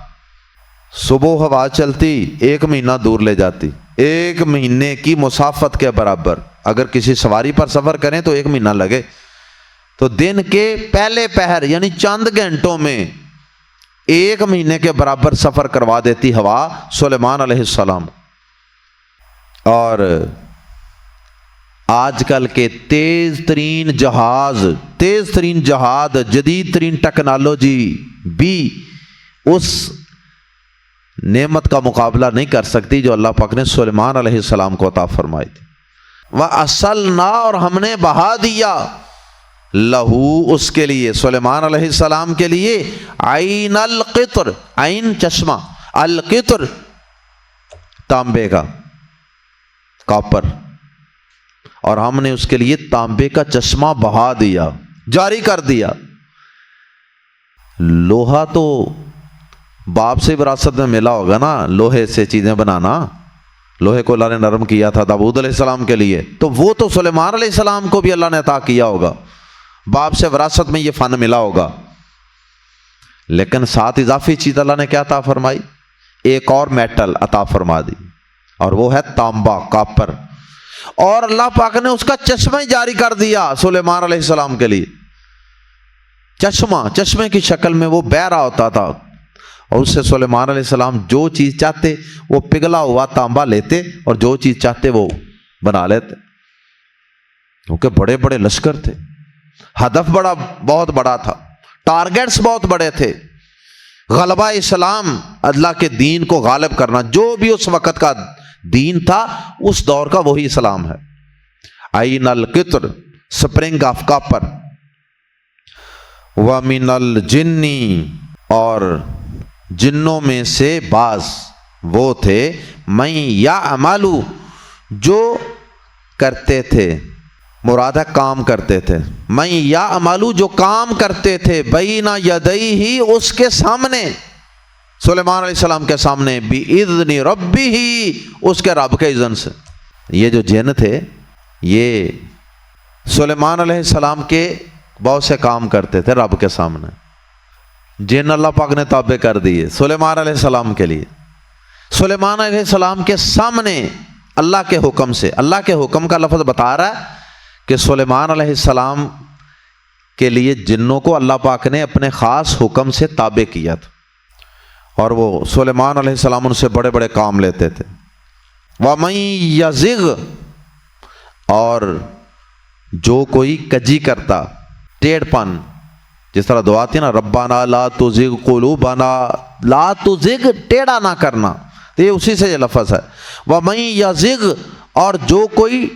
صبح ہوا چلتی 1 مہینہ دور لے جاتی، 1 مہینے کی مسافت کے برابر۔ اگر کسی سواری پر سفر کریں تو 1 مہینہ لگے، تو دن کے پہلے پہر یعنی چند گھنٹوں میں 1 مہینے کے برابر سفر کروا دیتی ہوا سلیمان علیہ السلام۔ اور آج کل کے تیز ترین جہاز، جدید ترین ٹیکنالوجی بھی اس نعمت کا مقابلہ نہیں کر سکتی جو اللہ پاک نے سلیمان علیہ السلام کو عطا فرمائی تھی۔ وَأَصَلْنَا، اور ہم نے بہا دیا، لہو، اس کے لیے، سلیمان علیہ السلام کے لیے، عین القطر، عین چشمہ، القطر تانبے کا، کاپر، اور ہم نے اس کے لیے تانبے کا چشمہ بہا دیا۔ جاری کر دیا۔ لوہا تو باپ سے وراثت میں ملا ہوگا نا، لوہے سے چیزیں بنانا، لوہے کو اللہ نے نرم کیا تھا داؤد علیہ السلام کے لیے، تو وہ تو سلیمان علیہ السلام کو بھی اللہ نے عطا کیا ہوگا، باپ سے وراثت میں یہ فن ملا ہوگا۔ لیکن ساتھ اضافی چیز اللہ نے کیا عطا فرمائی؟ ایک اور میٹل عطا فرما دی، اور وہ ہے تانبا، کاپر۔ اور اللہ پاک نے اس کا چشمہ ہی جاری کر دیا سلیمان علیہ السلام کے لیے، چشمے کی شکل میں وہ بہہ رہا ہوتا تھا، اور اس سے سلیمان علیہ السلام جو چیز چاہتے وہ پگھلا ہوا تانبا لیتے، اور جو چیز چاہتے وہ بنا لیتے، کیونکہ بڑے بڑے لشکر تھے، ہدف بہت بڑا تھا، ٹارگیٹس بہت بڑے تھے، غلبہ اسلام، اللہ کے دین کو غالب کرنا، جو بھی اس وقت کا دین تھا اس دور کا وہی اسلام ہے۔ عین القطر، سپرنگ آف کاپر، وَمِنَ الْجِنِّ، اور جنوں میں سے بعض وہ تھے، مَن یعمل، جو کرتے تھے، مراد ہے کام کرتے تھے، مَن یعمل، جو کام کرتے تھے، بین یدیہ، اس کے سامنے، سلیمان علیہ السلام کے سامنے، بِإِذْنِ رَبِّهِ، اس کے رب کے اذن سے۔ یہ جو جن تھے یہ سلیمان علیہ السلام کے بہت سے کام کرتے تھے رب کے سامنے، جن اللہ پاک نے تابع کر دیے سلیمان علیہ السلام کے لیے، سلیمان علیہ السلام کے سامنے اللہ کے حکم سے۔ اللہ کے حکم کا لفظ بتا رہا ہے کہ سلیمان علیہ السلام کے لیے جنوں کو اللہ پاک نے اپنے خاص حکم سے تابع کیا تھا، اور وہ سلیمان علیہ السلام ان سے بڑے بڑے کام لیتے تھے۔ وَمَن یَزِغْ، اور جو کوئی کجی کرتا، ٹیڑھ پن، جس طرح دعا تھی نا، ربنا لا تزغ قلوبنا، لا تزغ، ٹیڑھا نہ کرنا، تو یہ اسی سے یہ لفظ ہے۔ وَمَن یَزِغْ، اور جو کوئی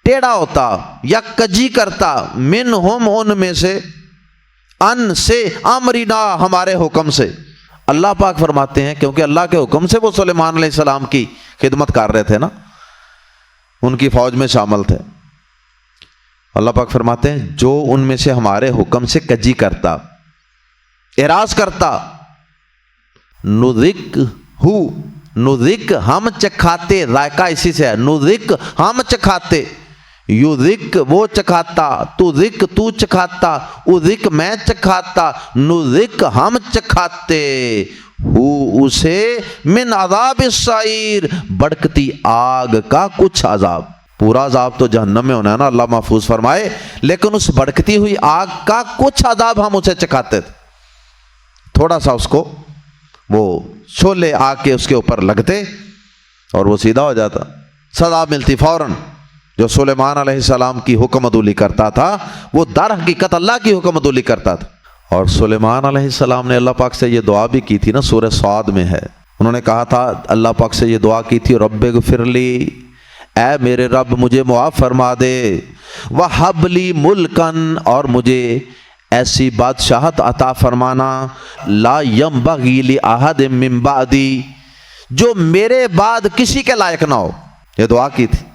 ٹیڑھا ہوتا یا کجی کرتا، منہم، ان میں سے، ان سے، امرنا، ہمارے حکم سے۔ اللہ پاک فرماتے ہیں کیونکہ اللہ کے حکم سے وہ سلیمان علیہ السلام کی خدمت کر رہے تھے نا، ان کی فوج میں شامل تھے۔ اللہ پاک فرماتے ہیں جو ان میں سے ہمارے حکم سے کجی کرتا، اعراض کرتا، نذق، ہم چکھاتے، ذائقہ اسی سے ہے، نذق، ہم چکھاتے، یذق، وہ چکھاتا، تذق، تو چکھاتا، اذق، میں چکھاتا، نذق، ہم چکھاتے، اسے، من عذاب السعیر، بھڑکتی آگ کا کچھ عذاب۔ پورا عذاب تو جہنم میں ہونا ہے نا، اللہ محفوظ فرمائے، لیکن اس بھڑکتی ہوئی آگ کا کچھ عذاب ہم اسے چکھاتے تھے، تھوڑا سا اس کو وہ شعلے آگ کے اس کے اوپر لگتے اور وہ سیدھا ہو جاتا، سزا ملتی فوراً۔ جو سلیمان علیہ السلام کی حکم عدولی کرتا تھا وہ در حقیقت اللہ کی حکم عدولی کرتا تھا۔ اور سلیمان علیہ السلام نے اللہ پاک سے یہ دعا بھی کی تھی نا، سورہ صاد میں ہے، انہوں نے کہا تھا، اللہ پاک سے یہ دعا کی تھی، رب اغفر لی، اے میرے رب مجھے معاف فرما دے، وہب لی ملکن، اور مجھے ایسی بادشاہت عطا فرمانا، لا ینبغی لأحد من بعدی، جو میرے بعد کسی کے لائق نہ ہو۔ یہ دعا کی تھی،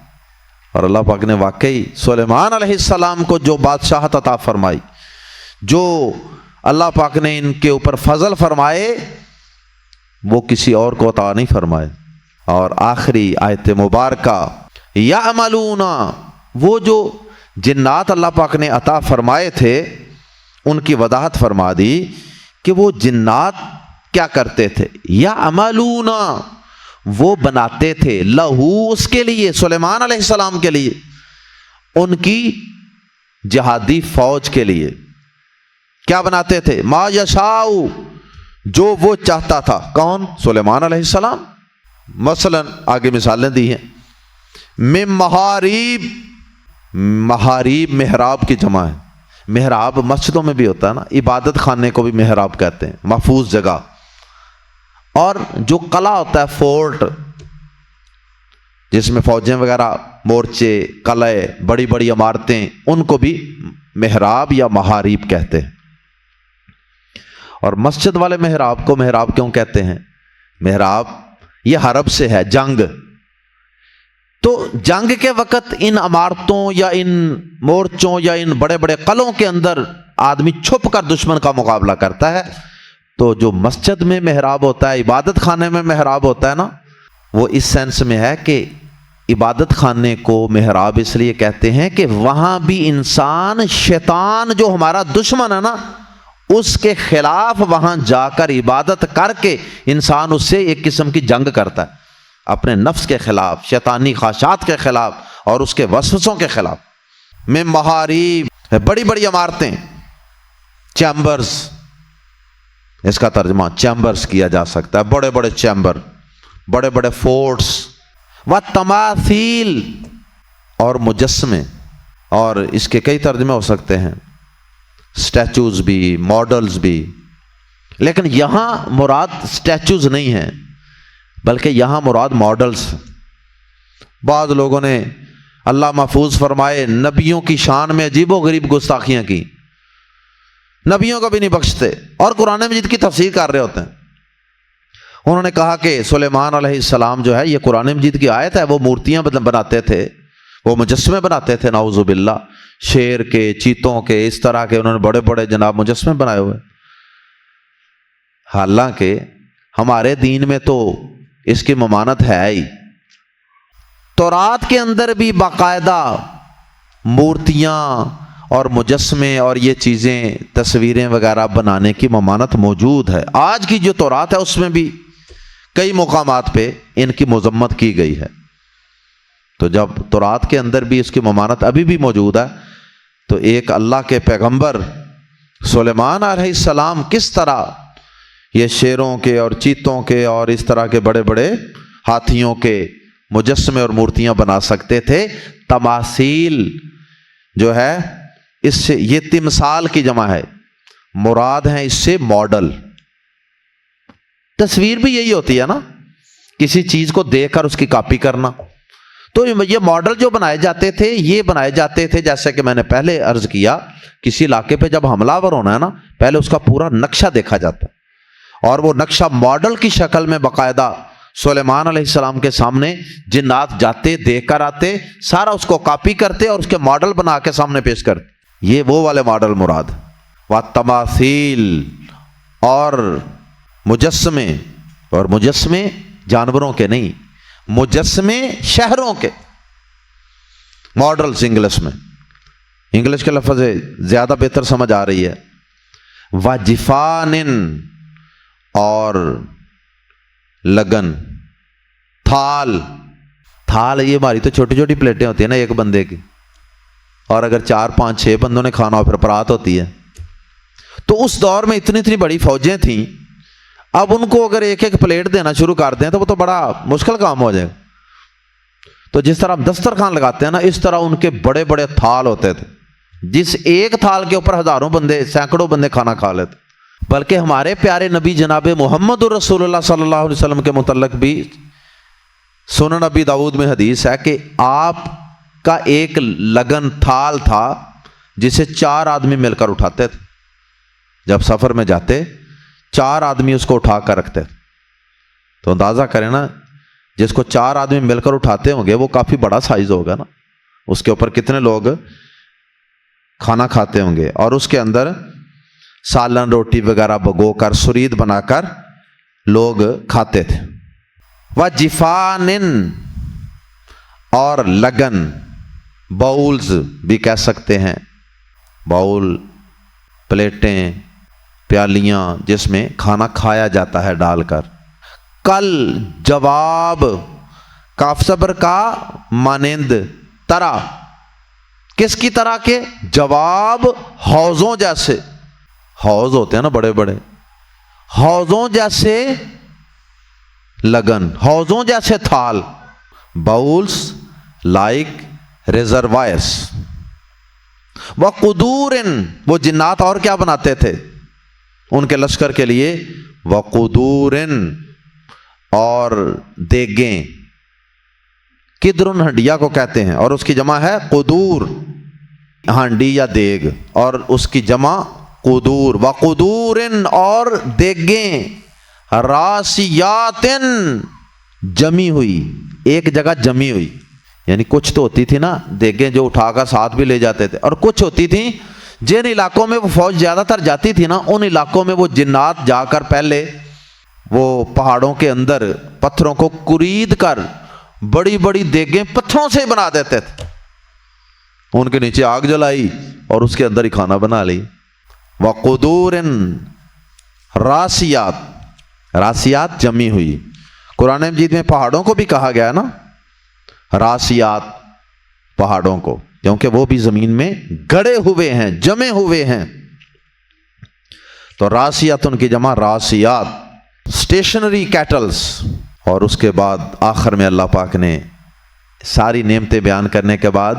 اور اللہ پاک نے واقعی سلیمان علیہ السلام کو جو بادشاہت عطا فرمائی، جو اللہ پاک نے ان کے اوپر فضل فرمائے، وہ کسی اور کو عطا نہیں فرمائے۔ اور آخری آیت مبارکہ، یعملون، وہ جو جنات اللہ پاک نے عطا فرمائے تھے ان کی وضاحت فرما دی کہ وہ جنات کیا کرتے تھے، یعملون، وہ بناتے تھے، لہو، اس کے لیے، سلیمان علیہ السلام کے لیے، ان کی جہادی فوج کے لیے کیا بناتے تھے، ما یشاء، جو وہ چاہتا تھا۔ کون؟ سلیمان علیہ السلام۔ مثلا آگے مثالیں دی ہیں، من محاریب، محاریب محراب کی جمع ہے، محراب مسجدوں میں بھی ہوتا ہے نا، عبادت خانے کو بھی محراب کہتے ہیں، محفوظ جگہ۔ اور جو قلعہ ہوتا ہے، فورٹ، جس میں فوجیں وغیرہ، مورچے، قلعے، بڑی بڑی عمارتیں، ان کو بھی محراب یا محاریب کہتے ہیں۔ اور مسجد والے محراب کو محراب کیوں کہتے ہیں؟ محراب یہ حرب سے ہے، جنگ، تو جنگ کے وقت ان عمارتوں یا ان مورچوں یا ان بڑے بڑے قلعوں کے اندر آدمی چھپ کر دشمن کا مقابلہ کرتا ہے. تو جو مسجد میں محراب ہوتا ہے، عبادت خانے میں محراب ہوتا ہے نا، وہ اس سینس میں ہے کہ عبادت خانے کو محراب اس لیے کہتے ہیں کہ وہاں بھی انسان شیطان جو ہمارا دشمن ہے نا، اس کے خلاف وہاں جا کر عبادت کر کے انسان اس سے ایک قسم کی جنگ کرتا ہے، اپنے نفس کے خلاف، شیطانی خواہشات کے خلاف اور اس کے وسوسوں کے خلاف. میں محاریب، بڑی بڑی عمارتیں، چیمبرز، اس کا ترجمہ چیمبرز کیا جا سکتا ہے، بڑے بڑے چیمبر، بڑے بڑے فورٹس، و تماثیل اور مجسمے، اور اس کے کئی ترجمے ہو سکتے ہیں، سٹیچوز بھی، ماڈلز بھی. لیکن یہاں مراد سٹیچوز نہیں ہیں بلکہ یہاں مراد ماڈلز. بعض لوگوں نے اللہ محفوظ فرمائے نبیوں کی شان میں عجیب و غریب گستاخیاں کی، نبیوں کو بھی نہیں بخشتے اور قرآن مجید کی تفسیر کر رہے ہوتے ہیں. انہوں نے کہا کہ سلیمان علیہ السلام جو ہے، یہ قرآن مجید کی آیت ہے، وہ مورتیاں بناتے تھے، وہ مجسمے بناتے تھے، نعوذ باللہ، شیر کے، چیتوں کے، اس طرح کے انہوں نے بڑے بڑے جناب مجسمے بنائے ہوئے. حالانکہ ہمارے دین میں تو اس کی ممانت ہے ہی. تورات کے اندر بھی باقاعدہ مورتیاں اور مجسمے اور یہ چیزیں، تصویریں وغیرہ بنانے کی ممانت موجود ہے. آج کی جو تورات ہے اس میں بھی کئی مقامات پہ ان کی مذمت کی گئی ہے. تو جب تورات کے اندر بھی اس کی ممانت ابھی بھی موجود ہے، تو ایک اللہ کے پیغمبر سلیمان علیہ السلام کس طرح یہ شیروں کے اور چیتوں کے اور اس طرح کے بڑے بڑے ہاتھیوں کے مجسمے اور مورتیاں بنا سکتے تھے. تماثیل جو ہے، اس سے یہ تمثال کی جمع ہے، مراد ہے اس سے ماڈل. تصویر بھی یہی ہوتی ہے نا، کسی چیز کو دیکھ کر اس کی کاپی کرنا. تو یہ ماڈل جو بنائے جاتے تھے، یہ بنائے جاتے تھے جیسے کہ میں نے پہلے عرض کیا، کسی علاقے پہ جب حملہ آور ہونا ہے نا، پہلے اس کا پورا نقشہ دیکھا جاتا ہے، اور وہ نقشہ ماڈل کی شکل میں باقاعدہ سلیمان علیہ السلام کے سامنے جنات جاتے، دیکھ کر آتے، سارا اس کو کاپی کرتے اور اس کے ماڈل بنا کے سامنے پیش کرتے. یہ وہ والے ماڈل مراد. و تماثیل اور مجسمے، اور مجسمے جانوروں کے نہیں، مجسمے شہروں کے. ماڈلز انگلش میں، انگلش کے لفظ زیادہ بہتر سمجھ آ رہی ہے. و جفان اور لگن، تھال. تھال یہ ہماری تو چھوٹی چھوٹی پلیٹیں ہوتی ہیں نا ایک بندے کی، اور اگر 4 5 6 بندوں نے کھانا ہو پھر پرات ہوتی ہے. تو اس دور میں اتنی بڑی فوجیں تھیں، اب ان کو اگر ایک ایک پلیٹ دینا شروع کر دیں تو وہ تو بڑا مشکل کام ہو جائے گا. تو جس طرح ہم دسترخوان لگاتے ہیں نا، اس طرح ان کے بڑے بڑے تھال ہوتے تھے، جس ایک تھال کے اوپر ہزاروں بندے، سینکڑوں بندے کھانا کھا لیتے. بلکہ ہمارے پیارے نبی جناب محمد رسول اللہ صلی اللہ علیہ وسلم کے متعلق بھی سنن نبی داؤد میں حدیث ہے کہ آپ کا ایک لگن تھال تھا جسے 4 آدمی مل کر اٹھاتے تھے. جب سفر میں جاتے 4 آدمی اس کو اٹھا کر رکھتے. تو اندازہ کریں نا، جس کو 4 آدمی مل کر اٹھاتے ہوں گے وہ کافی بڑا سائز ہوگا نا، اس کے اوپر کتنے لوگ کھانا کھاتے ہوں گے. اور اس کے اندر سالن روٹی وغیرہ بھگو کر سرید بنا کر لوگ کھاتے تھے. و جفان اور لگن، باؤلز بھی کہہ سکتے ہیں، باؤل، پلیٹیں، پیالیاں جس میں کھانا کھایا جاتا ہے ڈال کر. کل جواب، کاف صبر کا مانند، طرح، کس کی طرح کے؟ جواب حوضوں جیسے. حوض ہوتے ہیں نا بڑے بڑے، حوضوں جیسے لگن، حوضوں جیسے تھال. Bowls like ریزروائرس. وقدور، وہ جنات اور کیا بناتے تھے ان کے لشکر کے لیے؟ وقدور، اور دیگیں. قدر ہنڈیا کو کہتے ہیں اور اس کی جمع ہے قدور، ہانڈی یا دیگ، اور اس کی جمع قدور. وقدور، اور دیگیں. راسیات، جمی ہوئی، ایک جگہ جمی ہوئی. یعنی کچھ تو ہوتی تھی نا دیگیں جو اٹھا کر ساتھ بھی لے جاتے تھے، اور کچھ ہوتی تھیں جن علاقوں میں وہ فوج زیادہ تر جاتی تھی نا، ان علاقوں میں وہ جنات جا کر پہلے وہ پہاڑوں کے اندر پتھروں کو کرید کر بڑی بڑی دیگیں پتھروں سے بنا دیتے تھے، ان کے نیچے آگ جلائی اور اس کے اندر ہی کھانا بنا لی۔ وَقُدُورٍ راسیات، راسیات جمی ہوئی، قرآن مجید میں پہاڑوں کو بھی کہا گیا نا راسیات، پہاڑوں کو، کیونکہ وہ بھی زمین میں گڑے ہوئے ہیں، جمے ہوئے ہیں۔ تو راسیات ان کی جمع راسیات، اسٹیشنری کیٹلز۔ اور اس کے بعد آخر میں اللہ پاک نے ساری نعمتیں بیان کرنے کے بعد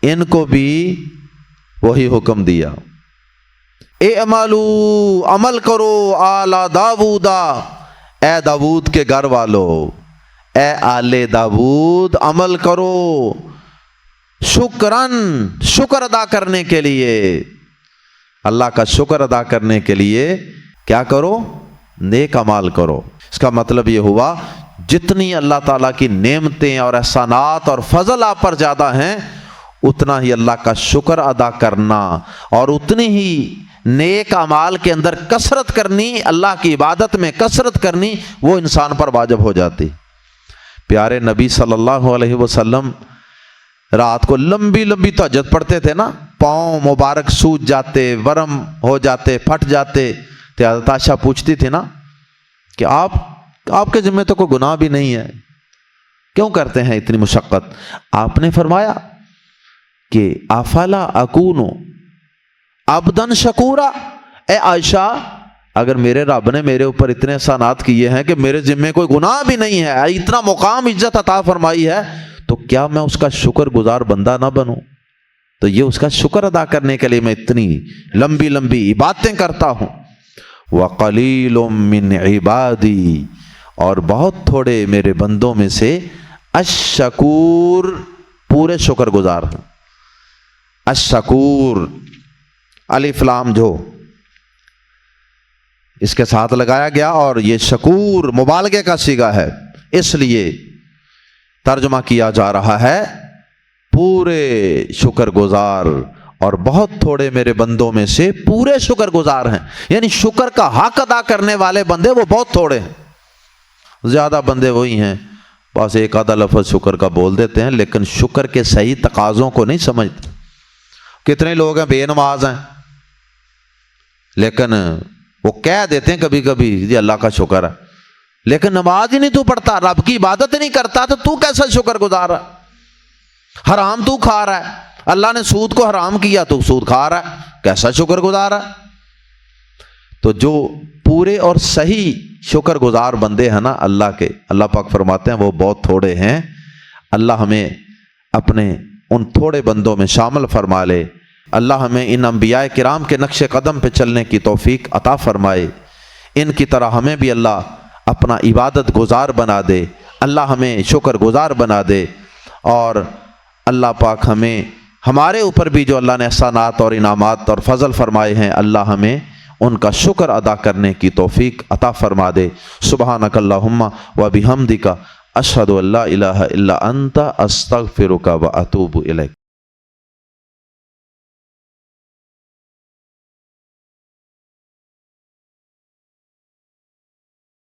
ان کو بھی وہی حکم دیا، اعملوا، عمل کرو، آل داؤدا، اے داؤد کے گھر والو، اے آل داؤد عمل کرو، شکرن، شکر ادا کرنے کے لیے، اللہ کا شکر ادا کرنے کے لیے کیا کرو؟ نیک اعمال کرو۔ اس کا مطلب یہ ہوا جتنی اللہ تعالیٰ کی نعمتیں اور احسانات اور فضل آپ پر زیادہ ہیں، اتنا ہی اللہ کا شکر ادا کرنا اور اتنی ہی نیک اعمال کے اندر کثرت کرنی، اللہ کی عبادت میں کثرت کرنی، وہ انسان پر واجب ہو جاتی۔ پیارے نبی صلی اللہ علیہ وسلم رات کو لمبی لمبی تہجد پڑھتے تھے نا، پاؤں مبارک سوج جاتے، ورم ہو جاتے، پھٹ جاتے، تو حضرت عائشہ پوچھتی تھی نا کہ آپ کے ذمہ تو کوئی گناہ بھی نہیں ہے، کیوں کرتے ہیں اتنی مشقت؟ آپ نے فرمایا کہ افلا اکون عبدن شکورا، اے عائشہ اگر میرے رب نے میرے اوپر اتنے احسانات کیے ہیں کہ میرے ذمہ کوئی گناہ بھی نہیں ہے، اتنا مقام عزت عطا فرمائی ہے، تو کیا میں اس کا شکر گزار بندہ نہ بنوں؟ تو یہ اس کا شکر ادا کرنے کے لیے میں اتنی لمبی لمبی عبادتیں کرتا ہوں۔ وَقَلِيلٌ مِّنْ عِبَادِي، اور بہت تھوڑے میرے بندوں میں سے الشکور، پورے شکر گزار ہیں۔ الشکور، الف لام جو اس کے ساتھ لگایا گیا، اور یہ شکور مبالغے کا صیغہ ہے، اس لیے ترجمہ کیا جا رہا ہے پورے شکر گزار، اور بہت تھوڑے میرے بندوں میں سے پورے شکر گزار ہیں، یعنی شکر کا حق ادا کرنے والے بندے وہ بہت تھوڑے ہیں، زیادہ بندے وہی ہیں بس ایک آدھا لفظ شکر کا بول دیتے ہیں، لیکن شکر کے صحیح تقاضوں کو نہیں سمجھتے۔ کتنے لوگ ہیں بے نماز ہیں، لیکن وہ کہہ دیتے ہیں کبھی کبھی جی اللہ کا شکر ہے، لیکن نماز ہی نہیں تو پڑھتا، رب کی عبادت ہی نہیں کرتا، تو کیسا شکر گزار ہے؟ حرام تو کھا رہا ہے، اللہ نے سود کو حرام کیا تو سود کھا رہا ہے، کیسا شکر گزار ہے؟ تو جو پورے اور صحیح شکر گزار بندے ہیں نا اللہ کے، اللہ پاک فرماتے ہیں وہ بہت تھوڑے ہیں۔ اللہ ہمیں اپنے ان تھوڑے بندوں میں شامل فرما لے، اللہ ہمیں ان انبیاء کرام کے نقش قدم پہ چلنے کی توفیق عطا فرمائے، ان کی طرح ہمیں بھی اللہ اپنا عبادت گزار بنا دے، اللہ ہمیں شکر گزار بنا دے، اور اللہ پاک ہمیں ہمارے اوپر بھی جو اللہ نے احسانات اور انعامات اور فضل فرمائے ہیں، اللہ ہمیں ان کا شکر ادا کرنے کی توفیق عطا فرما دے۔ سبحانک اللہم و بحمدک، اشہد ان لا الہ الا انت، استغفرک و اتوب الیک۔